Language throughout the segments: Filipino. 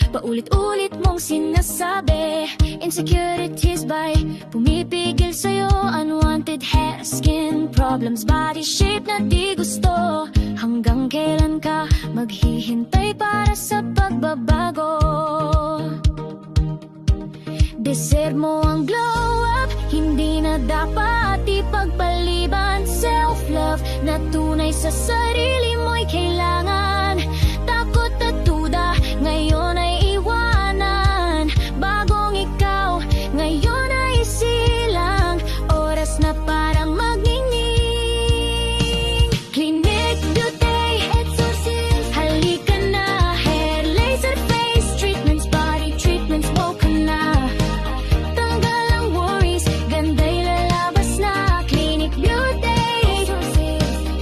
paulit-ulit mong sinasabi. Insecurities by pumipigil sa'yo. Unwanted hair, skin problems, body shape na di gusto. Hanggang kailan ka maghihintay para sa pagbabago? Deserve mo ang glow up, hindi na dapat ipagpaliban. Self-love na tunay sa sarili mo'y kailangan. Takot at duda, ngayon ay iwanan. Bagong ikaw, ngayon ay isilang. Oras na para magningning. Clinique Beauty, halika na. Hair, laser, face treatments, body treatments, woke ka na. Tanggal ang worries, ganda'y lalabas na. Clinique Beauty,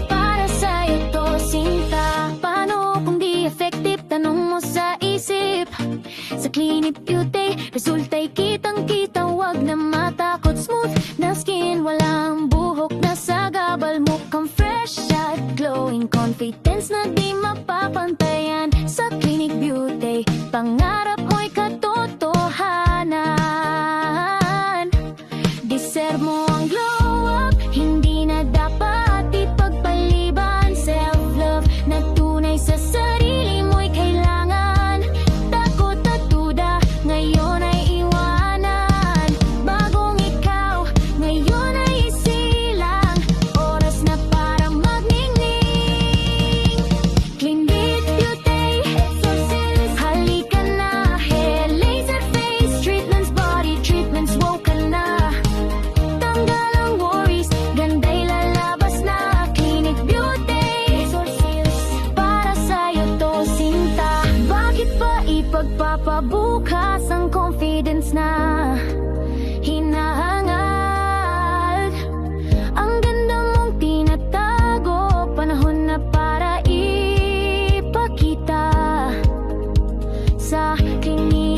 para sa'yo to sinta. Paano kung di effective? Tanong mo sa isip. Sa Clinique Beauty, resulta'y kitang-kita. Wag na matakot, smooth na skin, walang buhok na sagabal. Mukhang fresh at glowing, confidence na di mapapantayan. Sa Clinique Beauty, pangarap mo'y katotohanan. Deserve mo ang glow up, hindi na dapat ipagpaliban. Self-love na tunay sa sarili mo'y kailangan. Takot at duda, ngayon ay iwanan. Bagong ikaw, ngayon ay isilang. Oras na para magningning. Clinique Beauty, halika na. Hair, laser, face treatments, body treatments, woke ka na. Tanggal ang worries, ganda'y lalabas na. Clinique Beauty, para sa'yo to sinta. Bakit pa ipagpapabukas ang confidence na hinahangad? Ang ganda mong tinatago, panahon na para ipakita. Sa Clinique